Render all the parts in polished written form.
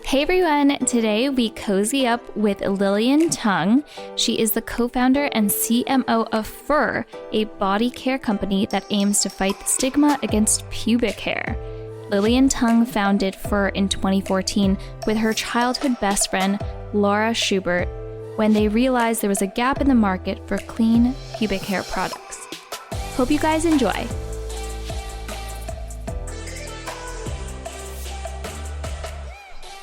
Hey everyone, today we cozy up with Lillian Tung. She is the co-founder and CMO of Fur, a body care company that aims to fight the stigma against pubic hair. Lillian Tung founded Fur in 2014 with her childhood best friend, Laura Schubert, when they realized there was a gap in the market for clean pubic hair products. Hope you guys enjoy.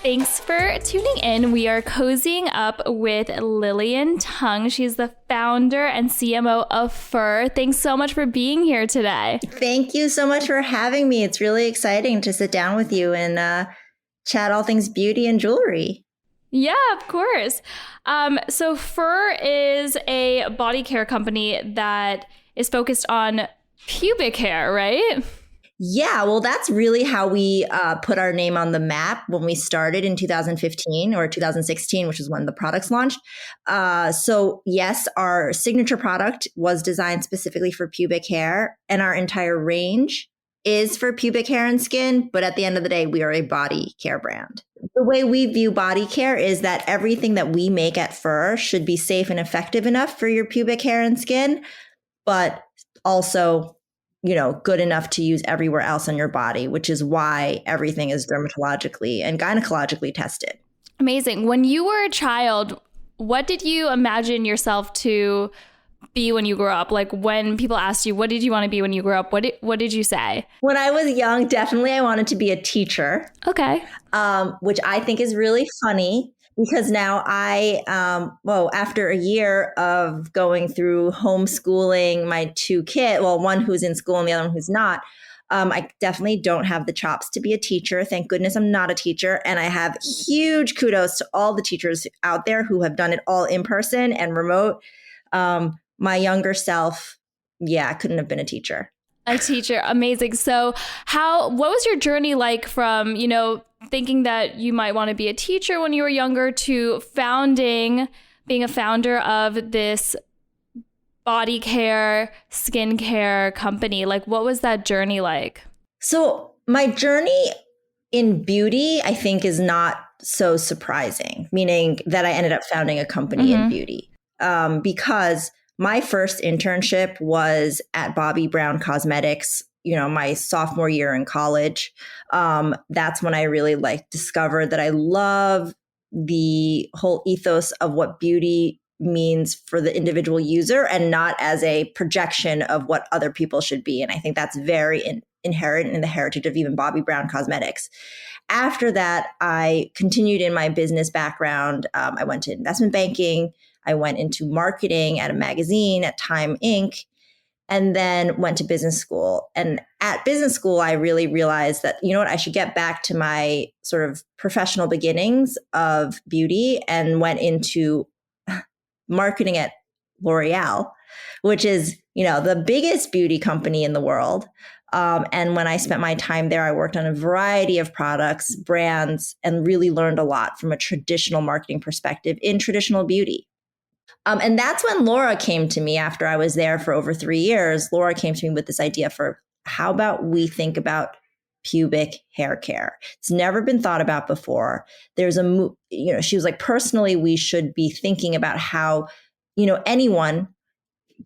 Thanks for tuning in. We are cozying up with Lillian Tung. She's the founder and CMO of Fur. Thanks so much for being here today. Thank you so much for having me. It's really exciting to sit down with you and chat all things beauty and jewelry. Yeah, of course. So Fur is a body care company that is focused on pubic hair, right? Yeah, well, that's really how we put our name on the map when we started in 2015 or 2016, which is when the products launched. So yes, our signature product was designed specifically for pubic hair, and our entire range is for pubic hair and skin. But at the end of the day, we are a body care brand. The way we view body care is that everything that we make at Fur should be safe and effective enough for your pubic hair and skin, but also good enough to use everywhere else on your body, which is why everything is dermatologically and gynecologically tested. Amazing. When you were a child, what did you imagine yourself to be when you grew up? Like when people asked you, what did you want to be when you grew up? What did you say? When I was young, definitely I wanted to be a teacher. Okay. Which I think is really funny. Because now after a year of going through homeschooling my two kids, well, one who's in school and the other one who's not, I definitely don't have the chops to be a teacher. Thank goodness I'm not a teacher. And I have huge kudos to all the teachers out there who have done it all in person and remote. My younger self, couldn't have been a teacher. A teacher. Amazing. So what was your journey like from, thinking that you might want to be a teacher when you were younger to being a founder of this body care, skincare company? Like, what was that journey like? So my journey in beauty, I think, is not so surprising, meaning that I ended up founding a company in beauty because my first internship was at Bobbi Brown Cosmetics, my sophomore year in college. That's when I really discovered that I love the whole ethos of what beauty means for the individual user and not as a projection of what other people should be. And I think that's very inherent in the heritage of even Bobbi Brown Cosmetics. After that, I continued in my business background. I went to investment banking. I went into marketing at a magazine at Time Inc., and then went to business school. And at business school, I really realized that, I should get back to my sort of professional beginnings of beauty and went into marketing at L'Oreal, which is, the biggest beauty company in the world. And when I spent my time there, I worked on a variety of products, brands, and really learned a lot from a traditional marketing perspective in traditional beauty. And that's when Laura came to me after I was there for over 3 years. Laura came to me with this idea for how about we think about pubic hair care? It's never been thought about before. There's she was like, personally, we should be thinking about how, anyone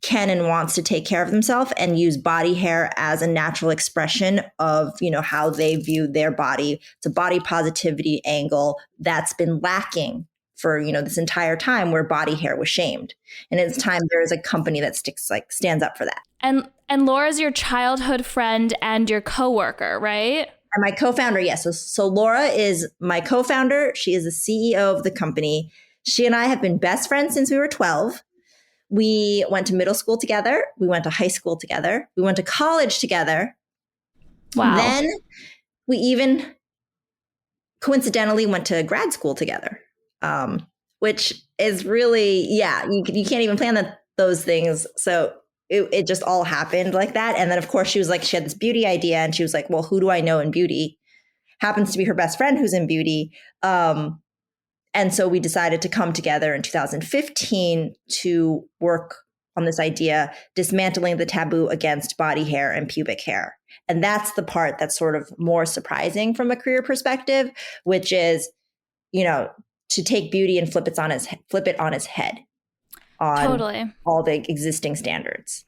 can and wants to take care of themselves and use body hair as a natural expression of, how they view their body. It's a body positivity angle that's been lacking for, this entire time where body hair was shamed. And it's time there is a company that stands up for that. And Laura's your childhood friend and your coworker, right? And my co-founder, yes. So Laura is my co-founder. She is the CEO of the company. She and I have been best friends since we were 12. We went to middle school together. We went to high school together. We went to college together. Wow. Then we even coincidentally went to grad school together. Which is really, you can't even plan those things. So it just all happened like that. And then, of course, she had this beauty idea and she was like, well, who do I know in beauty? Happens to be her best friend who's in beauty. And so we decided to come together in 2015 to work on this idea, dismantling the taboo against body hair and pubic hair. And that's the part that's sort of more surprising from a career perspective, which is to take beauty and flip it on its head on Totally. all the existing standards.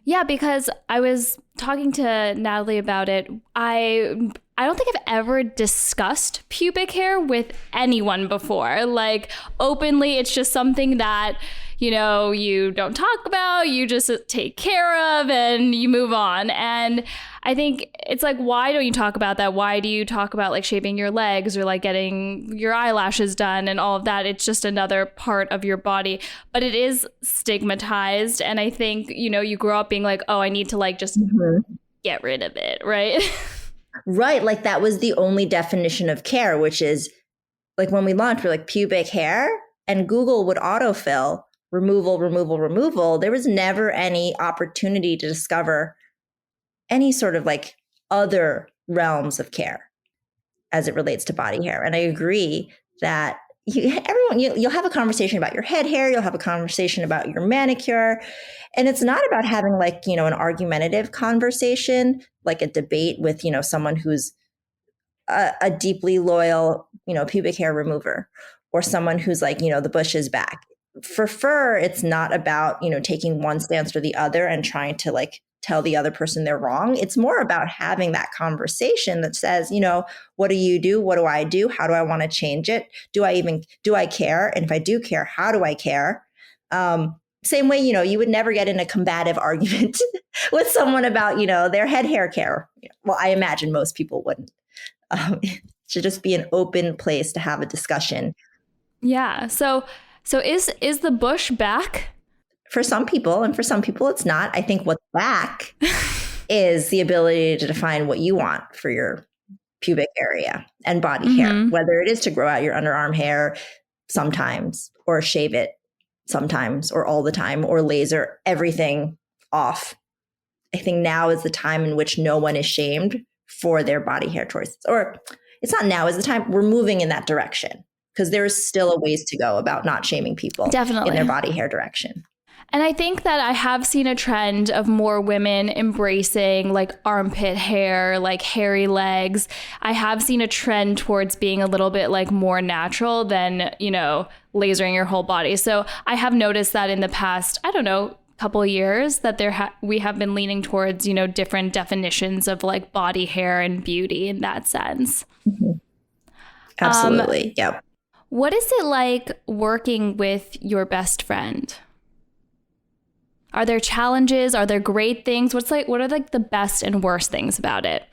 Yeah, because I was talking to Natalie about it. I don't think I've ever discussed pubic hair with anyone before. Like openly, it's just something that, you don't talk about, you just take care of and you move on. And I think it's like, why don't you talk about that? Why do you talk about like shaving your legs or like getting your eyelashes done and all of that? It's just another part of your body, but it is stigmatized. And I think, you grow up being like, oh, I need to like just get rid of it, right? Right. Like that was the only definition of care, which is like when we launched, we're like pubic hair, and Google would autofill removal, removal, removal. There was never any opportunity to discover any sort of like other realms of care as it relates to body hair. And I agree that you'll have a conversation about your head hair, you'll have a conversation about your manicure, and it's not about having like, an argumentative conversation, like a debate with, someone who's a deeply loyal, pubic hair remover, or someone who's like, the bush is back. For fur, it's not about, taking one stance or the other and trying to like tell the other person they're wrong. It's more about having that conversation that says, what do you do? What do I do? How do I want to change it? Do I care? And if I do care, how do I care? Same way, you would never get in a combative argument with someone about, their head hair care. Well, I imagine most people wouldn't. It should just be an open place to have a discussion. Yeah. So is the bush back? For some people, and for some people it's not. I think what's back is the ability to define what you want for your pubic area and body hair, whether it is to grow out your underarm hair sometimes, or shave it sometimes, or all the time, or laser everything off. I think now is the time in which no one is shamed for their body hair choices. Or it's not now is the time. We're moving in that direction, because there's still a ways to go about not shaming people Definitely in their body hair direction. And I think that I have seen a trend of more women embracing like armpit hair, like hairy legs. I have seen a trend towards being a little bit like more natural than, lasering your whole body. So I have noticed that in the past, I don't know, couple of years that we have been leaning towards, different definitions of like body hair and beauty in that sense. Absolutely. Yep. What is it like working with your best friend? Are there challenges? Are there great things? What are like the best and worst things about it?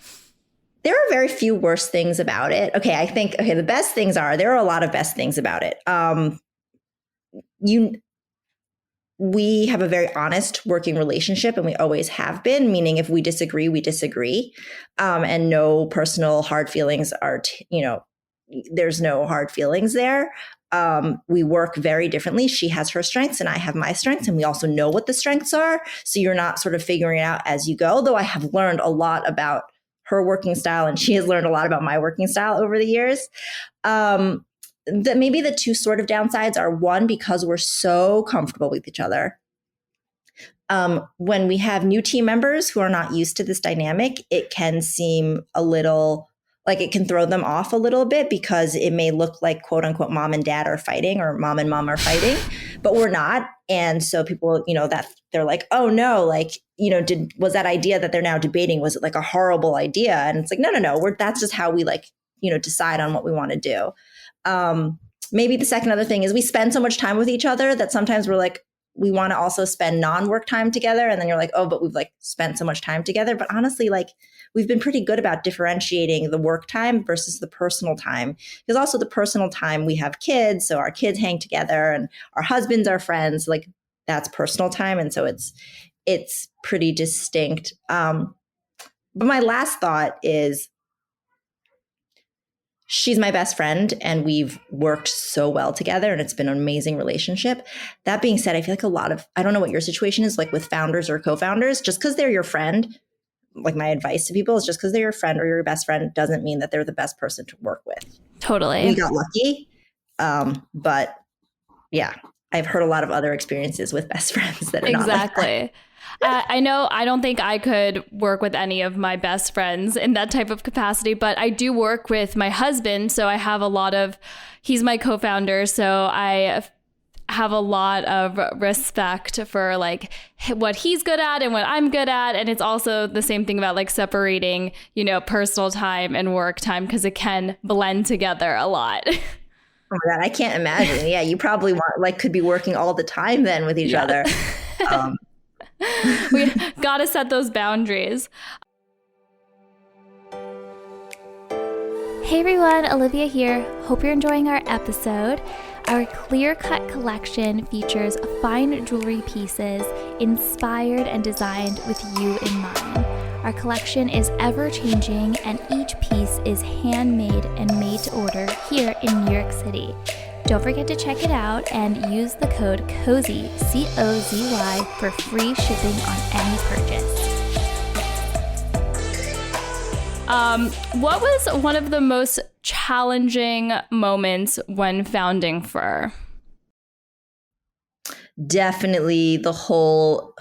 There are very few worst things about it. The best things there are a lot of best things about it. We have a very honest working relationship, and we always have been, meaning if we disagree, we disagree. And no personal hard feelings there's no hard feelings there. We work very differently. She has her strengths and I have my strengths, and we also know what the strengths are. So you're not sort of figuring it out as you go, though I have learned a lot about her working style and she has learned a lot about my working style over the years. Maybe the two sort of downsides are, one, because we're so comfortable with each other. When we have new team members who are not used to this dynamic, it can seem a little like it can throw them off a little bit, because it may look like quote unquote mom and dad are fighting, or mom and mom are fighting, but we're not. And so people, that they're like, oh no, like, was that idea that they're now debating, was it like a horrible idea? And it's like, no, that's just how we like, decide on what we want to do. Maybe the second other thing is we spend so much time with each other that sometimes we're like, we want to also spend non-work time together. And then you're like, oh, but we've like spent so much time together. But honestly, like we've been pretty good about differentiating the work time versus the personal time, because also the personal time, we have kids. So our kids hang together and our husbands are friends, like that's personal time. And so it's pretty distinct. But my last thought is, she's my best friend and we've worked so well together and it's been an amazing relationship. That being said, I feel like I don't know what your situation is like with founders or co-founders, just because they're your friend. Like my advice to people is, just because they're your friend or your best friend doesn't mean that they're the best person to work with. Totally. We got lucky. But yeah, I've heard a lot of other experiences with best friends that are not like that. I know I don't think I could work with any of my best friends in that type of capacity, but I do work with my husband. So I have he's my co-founder. So I have a lot of respect for like what he's good at and what I'm good at. And it's also the same thing about like separating, personal time and work time, because it can blend together a lot. Oh my God, I can't imagine. Yeah, you probably could be working all the time then with each other. We got to set those boundaries. Hey everyone, Olivia here. Hope you're enjoying our episode. Our Clear Cut collection features fine jewelry pieces inspired and designed with you in mind. Our collection is ever-changing, and each piece is handmade and made to order here in New York City. Don't forget to check it out and use the code COZY, COZY, for free shipping on any purchase. What was one of the most challenging moments when founding Fur? Definitely the whole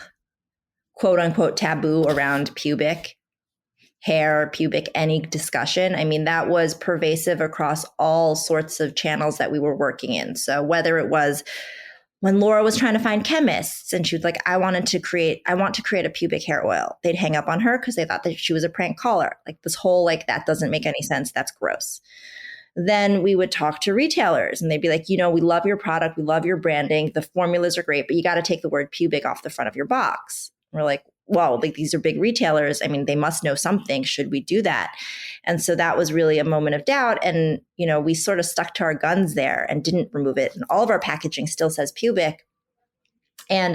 quote unquote taboo around pubic hair, pubic, any discussion. I mean, that was pervasive across all sorts of channels that we were working in. So whether it was when Laura was trying to find chemists and she was like, I want to create a pubic hair oil. They'd hang up on her because they thought that she was a prank caller. Like this whole, that doesn't make any sense. That's gross. Then we would talk to retailers and they'd be like, we love your product. We love your branding. The formulas are great, but you got to take the word pubic off the front of your box. And we're like, well, these are big retailers. I mean, they must know something. Should we do that? And so that was really a moment of doubt. And, we sort of stuck to our guns there and didn't remove it. And all of our packaging still says pubic. And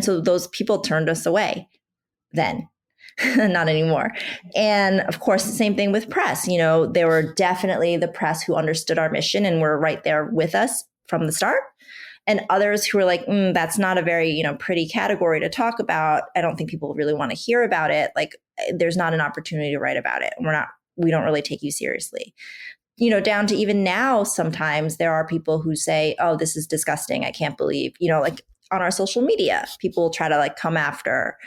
so those people turned us away then. Not anymore. And of course, the same thing with press. There were definitely the press who understood our mission and were right there with us from the start. And others who were like, that's not a very, pretty category to talk about. I don't think people really want to hear about it. Like, there's not an opportunity to write about it. We don't really take you seriously. Down to even now, sometimes there are people who say, oh, this is disgusting. I can't believe, on our social media, people try to come after,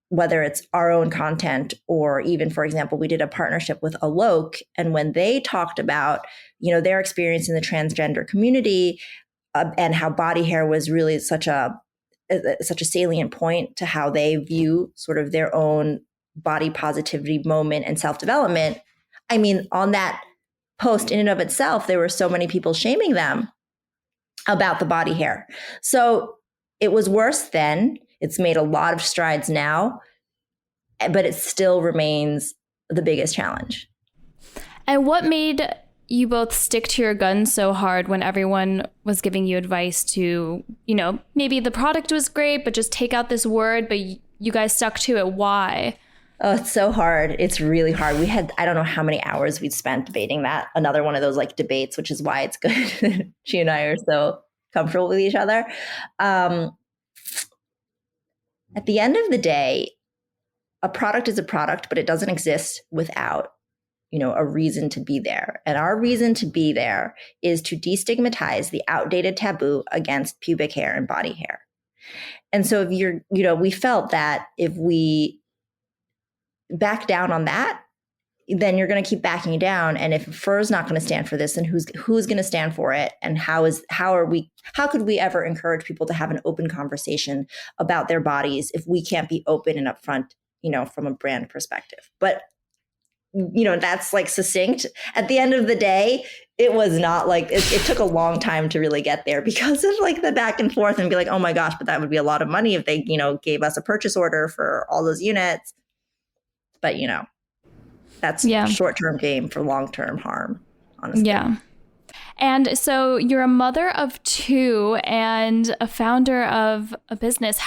whether it's our own content or even, for example, we did a partnership with Alok. And when they talked about, their experience in the transgender community, and how body hair was really such a salient point to how they view sort of their own body positivity moment and self-development. I mean, on that post in and of itself, there were so many people shaming them about the body hair. So it was worse then. It's made a lot of strides now, but it still remains the biggest challenge. And what made you both stick to your guns so hard when everyone was giving you advice to, maybe the product was great, but just take out this word, but you guys stuck to it? Why? Oh, it's so hard. It's really hard. I don't know how many hours we'd spent debating that. Another one of those debates, which is why it's good. She and I are so comfortable with each other. At the end of the day, a product is a product, but it doesn't exist without a reason to be there. And our reason to be there is to destigmatize the outdated taboo against pubic hair and body hair. And so if we felt that if we back down on that, then you're going to keep backing down. And if Fur is not going to stand for this, then who's going to stand for it? And how could we ever encourage people to have an open conversation about their bodies if we can't be open and upfront, from a brand perspective? But that's succinct. At the end of the day, it was not it took a long time to really get there because of the back and forth and be like, oh my gosh, but that would be a lot of money if they, gave us a purchase order for all those units. But, that's short-term gain for long-term harm, honestly. Yeah. And so you're a mother of two and a founder of a business.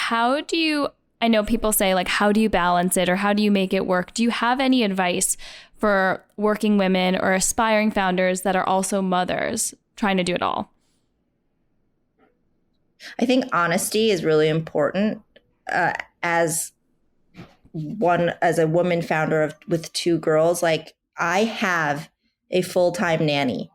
I know people say, how do you balance it or how do you make it work? Do you have any advice for working women or aspiring founders that are also mothers trying to do it all? I think honesty is really important. As a woman founder with two girls, I have a full-time nanny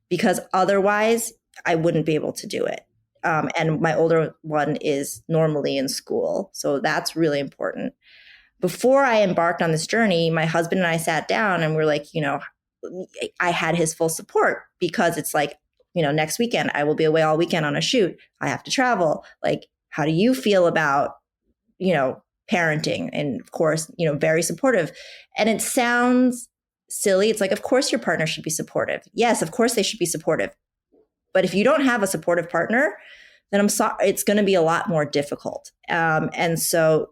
because otherwise I wouldn't be able to do it. And my older one is normally in school. So that's really important. Before I embarked on this journey, my husband and I sat down and we're like, I had his full support because it's like, next weekend I will be away all weekend on a shoot. I have to travel. Like, how do you feel about, parenting? And of course, very supportive. And it sounds silly. It's like, of course your partner should be supportive. Yes, of course they should be supportive. But if you don't have a supportive partner, then I'm sorry, it's going to be a lot more difficult. And so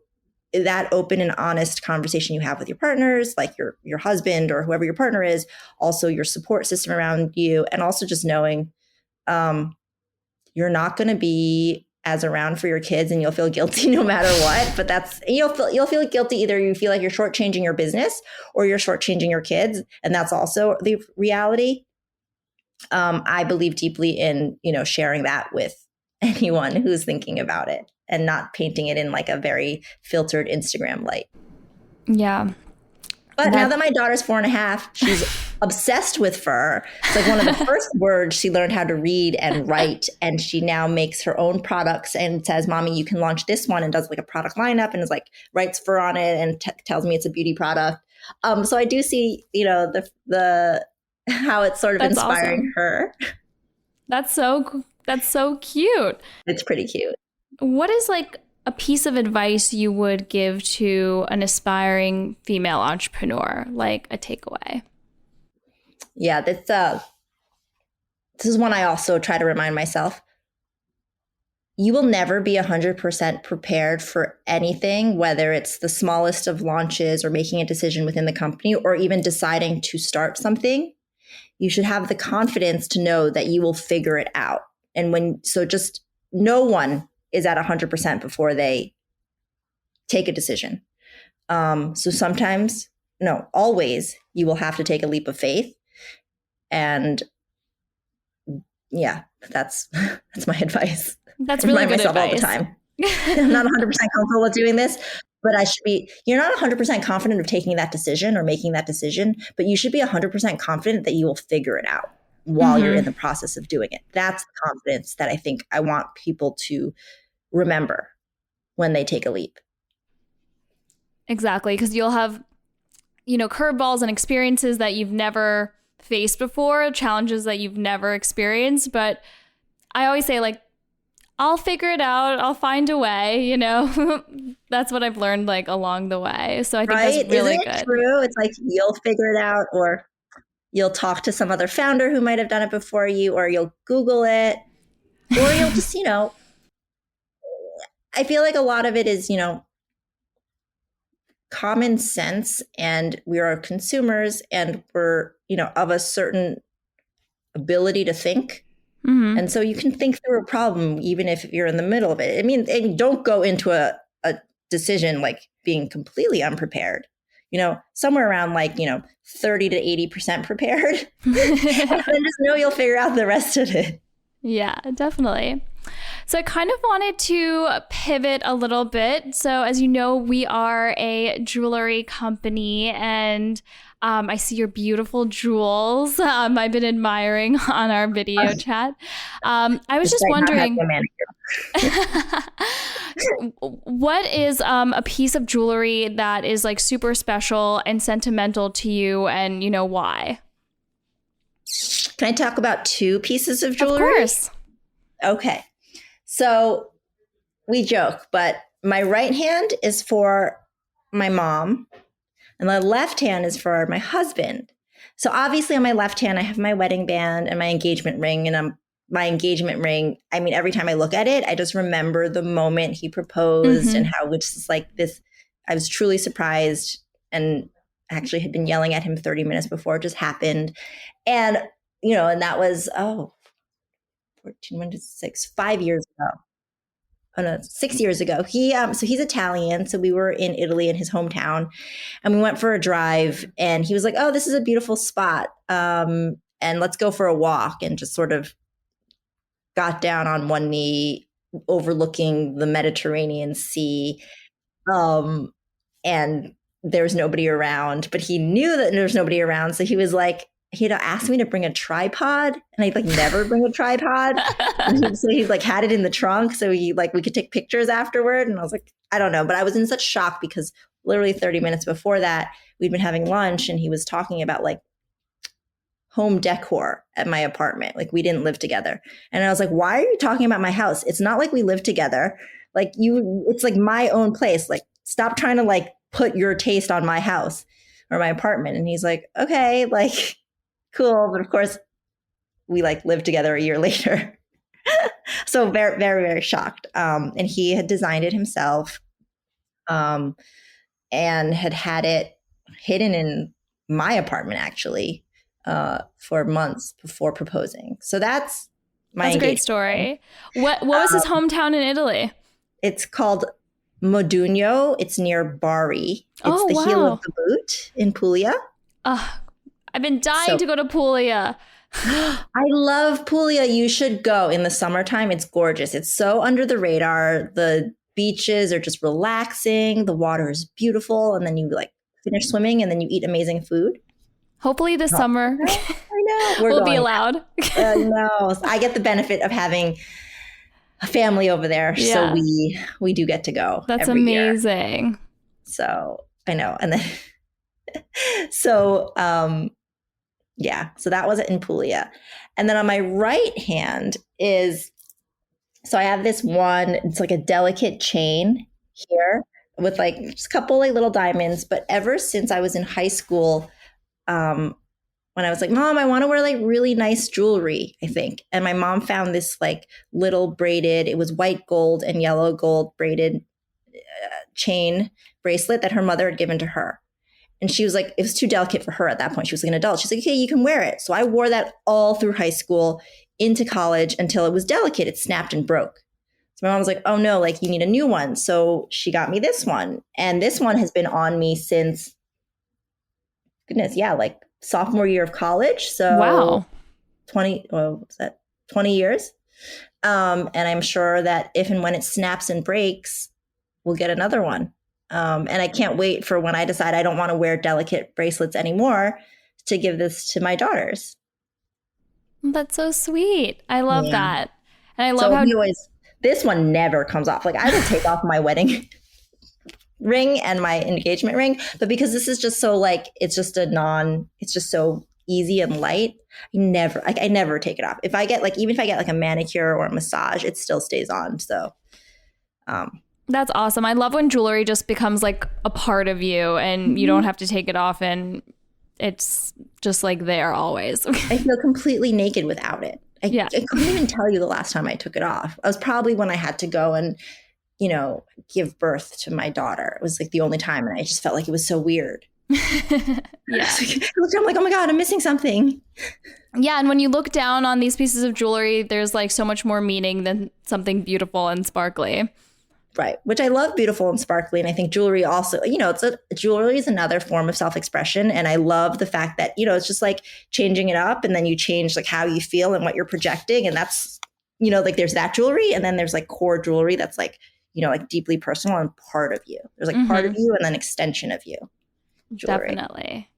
that open and honest conversation you have with your partners, like your husband or whoever your partner is, also your support system around you, and also just knowing you're not going to be as around for your kids, and you'll feel guilty no matter what. But you'll feel guilty either you feel like you're shortchanging your business or you're shortchanging your kids, and that's also the reality. I believe deeply in sharing that with anyone who's thinking about it and not painting it in like a very filtered Instagram light. Yeah. But now that my daughter's 4.5, she's obsessed with fur. It's like one of the first words she learned how to read and write. And she now makes her own products and says, Mommy, you can launch this one, and does like a product lineup and is like writes fur on it and tells me it's a beauty product. So I do see, the how it's sort of That's inspiring awesome. her. That's so cute. It's pretty cute. What is like a piece of advice you would give to an aspiring female entrepreneur, like a takeaway? Yeah, this is one I also try to remind myself. You will never be 100% prepared for anything, whether it's the smallest of launches or making a decision within the company or even deciding to start something. You should have the confidence to know that you will figure it out. And just no one is at 100% before they take a decision. So sometimes, no, always you will have to take a leap of faith. And yeah, that's my advice. That's really good myself advice. All the time. I'm not 100% comfortable with doing this, but you're not 100% confident of taking that decision or making that decision, but you should be 100% confident that you will figure it out while you're in the process of doing it. That's the confidence that I think I want people to remember when they take a leap. Exactly, because you'll have, curveballs and experiences that you've never faced before, challenges that you've never experienced. But I always say, like, I'll figure it out. I'll find a way, That's what I've learned, like, along the way. So I think that's really Isn't it good. True. It's like you'll figure it out, or you'll talk to some other founder who might have done it before you, or you'll Google it, or you'll just, I feel like a lot of it is, common sense, and we are consumers and we're, of a certain ability to think. Mm-hmm. And so you can think through a problem, even if you're in the middle of it. I mean, don't go into a decision like being completely unprepared, somewhere around like, 30 to 80% prepared. And then just know you'll figure out the rest of it. Yeah, definitely. So I kind of wanted to pivot a little bit. So as you know, we are a jewelry company, and I see your beautiful jewels. I've been admiring on our video chat. I was just wondering, what is a piece of jewelry that is like super special and sentimental to you, and why? Can I talk about two pieces of jewelry? Of course. Okay. So we joke, but my right hand is for my mom and the left hand is for my husband. So obviously on my left hand, I have my wedding band and my engagement ring. And my engagement ring, I mean, every time I look at it, I just remember the moment he proposed and how it's just like this. I was truly surprised and actually had been yelling at him 30 minutes before it just happened. And, and that was, 5 years ago. Oh no, 6 years ago. So he's Italian. So we were in Italy in his hometown, and we went for a drive. And he was like, "Oh, this is a beautiful spot, and let's go for a walk." And just sort of got down on one knee, overlooking the Mediterranean Sea, and there was nobody around. But he knew that there was nobody around, so he was like, he'd asked me to bring a tripod, and I'd like never bring a tripod. And so he like had it in the trunk, so we could take pictures afterward. And I was like, I don't know, but I was in such shock because literally 30 minutes before that, we'd been having lunch, and he was talking about like home decor at my apartment. Like, we didn't live together, and I was like, why are you talking about my house? It's not like we live together. Like, it's like my own place. Like, stop trying to like put your taste on my house or my apartment. And he's like, okay, like, cool. But of course, we like lived together a year later. So very, very, very shocked. And he had designed it himself, and had it hidden in my apartment actually for months before proposing. So that's a great story. What was his hometown in Italy? It's called Modugno. It's near Bari. It's the heel of the boot in Puglia. I've been dying to go to Puglia. I love Puglia. You should go in the summertime. It's gorgeous. It's so under the radar. The beaches are just relaxing. The water is beautiful. And then you like finish swimming, and then you eat amazing food. Hopefully this summer I know. we'll be allowed. No, I get the benefit of having a family over there. Yeah. So we do get to go. That's amazing. Year. So I know. And then so that was it in Puglia. And then on my right hand so I have this one, it's like a delicate chain here with like just a couple like little diamonds. But ever since I was in high school, when I was like, Mom, I want to wear like really nice jewelry, I think. And my mom found this like little braided, it was white gold and yellow gold braided chain bracelet that her mother had given to her. And she was like, it was too delicate for her at that point. She was like an adult. She's like, okay, you can wear it. So I wore that all through high school into college until it was delicate. It snapped and broke. So my mom was like, oh no, like you need a new one. So she got me this one. And this one has been on me since, like sophomore year of college. So wow. 20 years. And I'm sure that if and when it snaps and breaks, we'll get another one. And I can't wait for when I decide I don't want to wear delicate bracelets anymore to give this to my daughters. That's so sweet. I love that. And I love how this one never comes off. Like I will take off my wedding ring and my engagement ring, but because this is just so like, it's just so easy and light. I never take it off. If I get even if I get like a manicure or a massage, it still stays on. So, that's awesome. I love when jewelry just becomes like a part of you and you don't have to take it off and it's just like there always. I feel completely naked without it. I couldn't even tell you the last time I took it off. I was probably when I had to go and, give birth to my daughter. It was like the only time. And I just felt like it was so weird. Yeah. I'm like, oh my God, I'm missing something. Yeah. And when you look down on these pieces of jewelry, there's like so much more meaning than something beautiful and sparkly. Right. Which I love beautiful and sparkly. And I think jewelry also, jewelry is another form of self-expression. And I love the fact that, it's just like changing it up and then you change like how you feel and what you're projecting. And that's, like there's that jewelry. And then there's like core jewelry that's like, like deeply personal and part of you. There's like part of you and then extension of you. Jewelry. Definitely.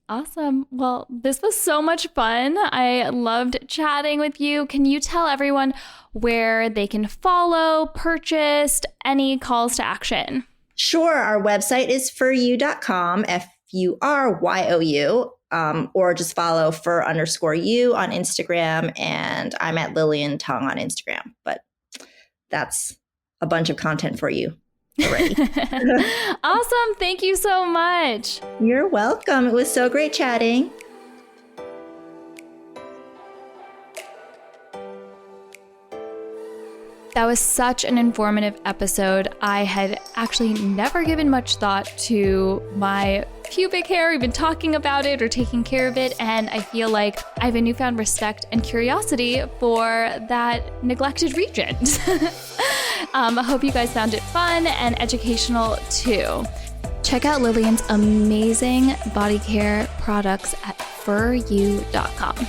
Awesome. Well, this was so much fun. I loved chatting with you. Can you tell everyone where they can follow, purchase, any calls to action? Sure. Our website is furyou.com, FURYOU, or just follow fur_you on Instagram. And I'm at Lillian Tung on Instagram. But that's a bunch of content for you already. Awesome. Thank you so much. You're welcome. It was so great chatting. That was such an informative episode. I had actually never given much thought to my pubic hair, even talking about it or taking care of it. And I feel like I have a newfound respect and curiosity for that neglected region. I hope you guys found it fun and educational too. Check out Lillian's amazing body care products at furyou.com.